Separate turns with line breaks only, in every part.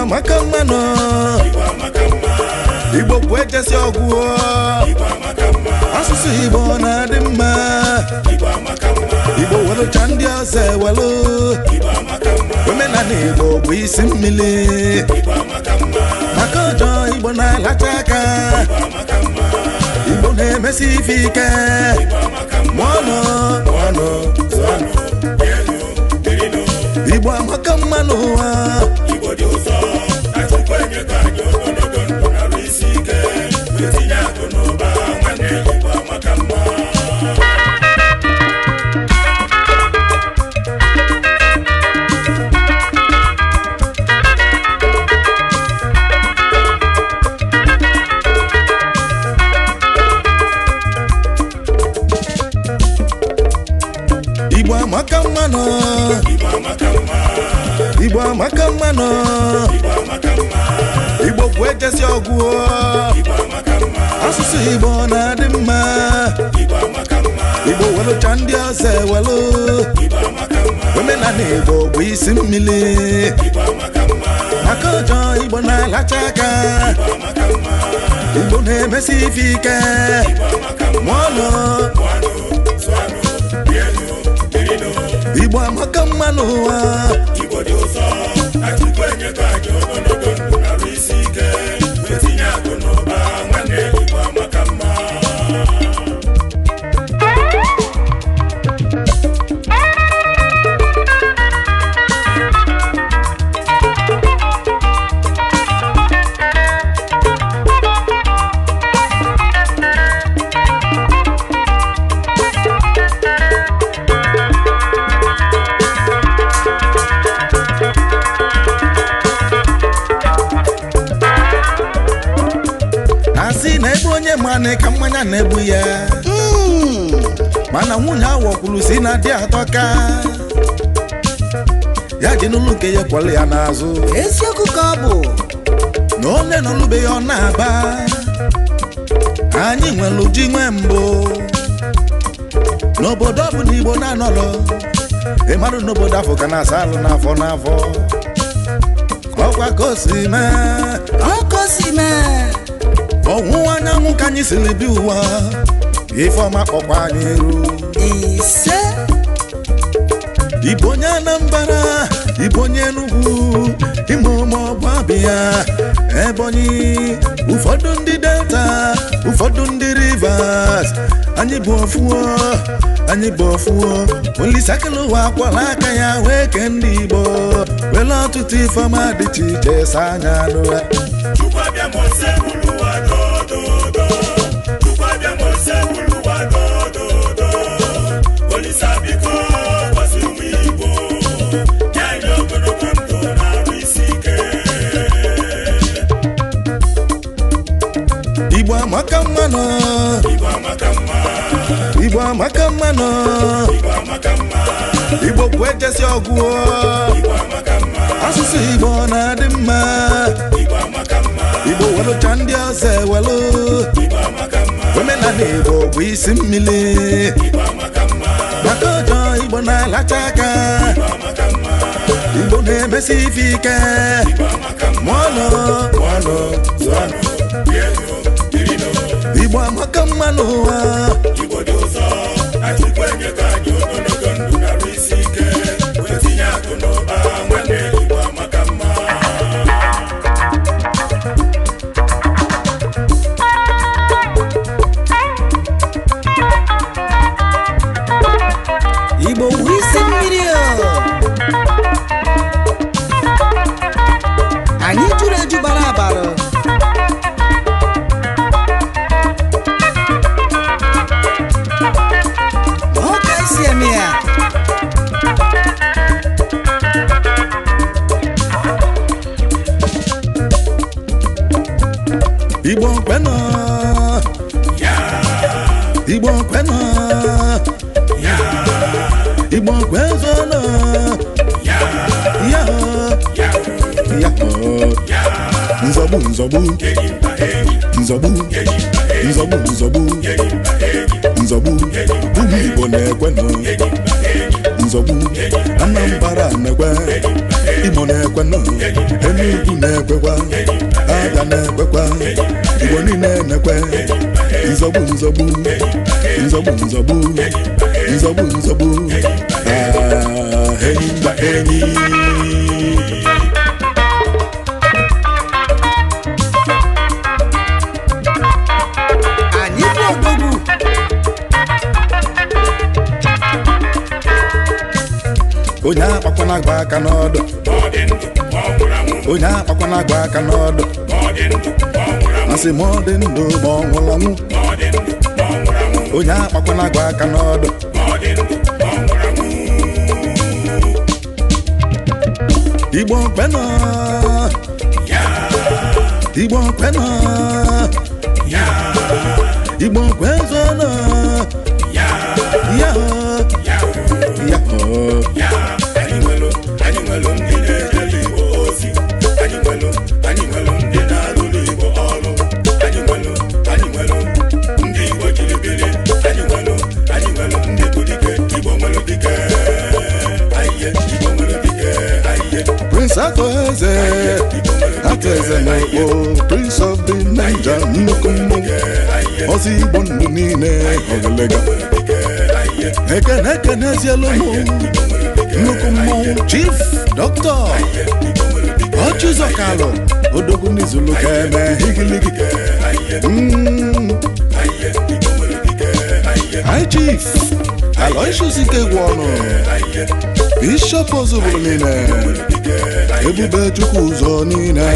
amaka mma no Igbo kwejesi ọgwụ asụsụ Igbo na-adị mma Igbo welucha ndị ọzọ ewelu omenala Igbo bụ isi mmiri maka ọjọọ Igbo na-alacha aka Igbo na-emesi ife ike mụọnụ Igbo amaka mma n'ụwa Igbo dị ụzọ achịkwa enye ka anyị ogologo ndụ na isi ike wetinye akụ n'ụba nwanne Igbo amaka mma Igbo amaka mma no Igbo amaka mma no Igbo kwejesi ọgwụ asụsụ Igbo na-adị mma Igbo welucha ndị ọzọ ewelu omenala Igbo bụ isi mmiri maka ọjọọ Igbo na-alacha aka Igbo na-emesi ife ike mụọnụ Igbo amaka mma n'ụwa Igbo dị ụzọ achịkwa enye ka anyị ogologo ndụ na isi ike wetinye akụ n'ụba nwanne Igbo amaka mma Mane ka mmanya na-egbu ya mana nwunye awọ kwuru si na dị atọka ya ji n'ụlọ nke ya kwale ya n'azụ
eziokwu ka ọ bụ
na onye nọlube ya ọ na-aba anyị nwere uji nwe mbụ n'obodo ọ bụ na Igbo na-anọrọ ịmarụ n'obodo afọ ka na-asa alụ n'afọ n'afọ ọkwa ka o si mee ọnwụwa anyanwụ ka anyị siri bi ụwa Ifeọma kpọkwa anyị eru
ise
Igbo onye Anambra Igbo onye Enugu Imo maọbụ Abịa Ebonyi ụfọdụ ndị Delta ụfọdụ ndị Rivers anyị bụ ofuo Olise akịla ụwa akwala aka ya wee ke ndị Igbo wele ọtụtụ Ifeọma dị iche iche sa anya n'ụwa Igbo amaka mma no Igbo amaka mma no Igbo kwejesi ọgwụ asụsụ Igbo na-adị mma Igbo welucha ndị ọzọ ewelu omenala Igbo bụ isi mmiri maka ọjọọ Igbo na-alacha aka Igbo na-emesi ife ike mụọnụ Igbo amaka mma n'ụwa Igbo dị ụzọ achịkwa enye ka anyị ogologo ndụ na isi ike wetinye akụ n'ụba nwanne Igbo amaka mma
Igbo bụ isi mmiri anyị juru eju bara abara ọ ka isi eme ya
Igbo kweno Igbo kweno Igbo kwezono Nzọgbu ụmụ Igbo na-ekwe nzọgbu Anambra na-ekwe Imo na-ekwe nọ Enugu na-ekwekwa Abịa na-ekwekwa Igbo niile na-ekwe nzọgbu nzọgbu nzọgbu nzọgbu nzọgbu nzọgbu enyi mba enyi
anyị bụ odogwu
onye akpakwana agba aka n'ọdụ onye akpakwana agba aka n'ọdụ asị ma ọ dị ndụ ma ọ nwụrụ anwụ onye akpakwana agba aka n'ọdụ Igbo kwenọ Igbo kwenọ Igbo kwezonọ
Anyị nwelu ndị na-ejele Igbo ozi anyị nwelu ndị na-alụrụ Igbo ọrụ anyị nwelu ndị Igbo jiri biri anyị nwelu ndị bụ dike Igbo nwelu dike Igbo nwelu dike
Prince Atoeze n'Okpo Prince of the Niger nnukwu mmụọ ọzọ Igbo ndụ niile ọgụlega ekene ezielu mụ nnukwu mmọnwụ Chief Dr. Ọchụzọkalụ odogwu n'izulu ka eme higiligi High Chief Aloysius Ikegwuọnụ Bishop Ozubulu niile Ebube Chukwu ụzọ niile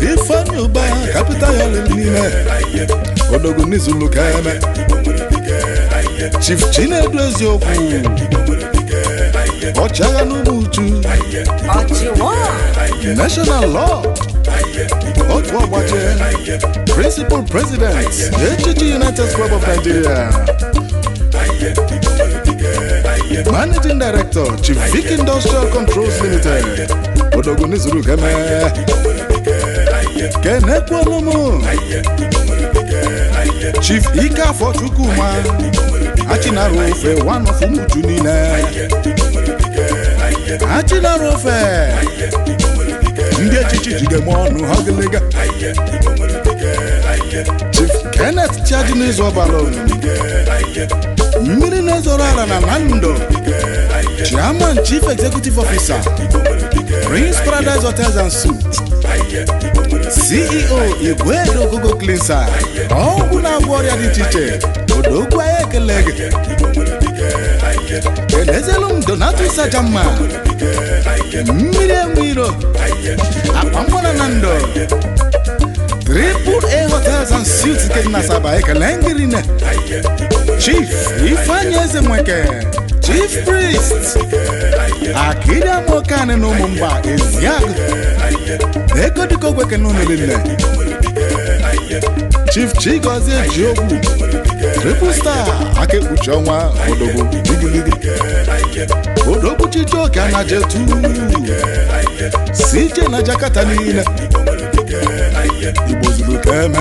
Ifeanyi Ụba Capital Yọlili niile odogwu n'izulu ka eme Chief Chinedu Eziokwu ọchịagha n'Umuchu National Law otu ọgbache Principal President Echichi United Club of Nigeria Managing Director Chief Vic Industrial Controls Limited odogwu n'izulu ka eme Kenekwolumu Chief Ikafọ Chukwuma Achinarụ ofe one of Umuchu niile Achinarụ ofe ndị echichi jigeme ọnụ ha gịlịga Chief Kenneth Chiadịnizu Ọbalụ mmiri na-ezoro ala na Nando Chairman Chief Executive Officer Prince Paradise Hotels and Suites CEO Igwedo Gogo Cleanser ọgwụ na-agwọ ọrịa dị iche iche odogwu anyị ekele gị kelezelu m Donatus Ajamma mmiri enwe iro akpa mgbana na ndo Triple A Hotels and Suites nke dị na Asaba ekele ngiri ne Chief Ifeanyi Ezenweke Chief Priest Akịrị Amokane na Ụmụmba Eziagụ Ego dịka ogweke n'ụlọ niile Chief Chigozie Jiogwu Triple Star aka ekpuchi ọnwa odogwu igiligi odogwu Chijioke Anajetu CJ na Jakarta niile Igbo zuru ka eme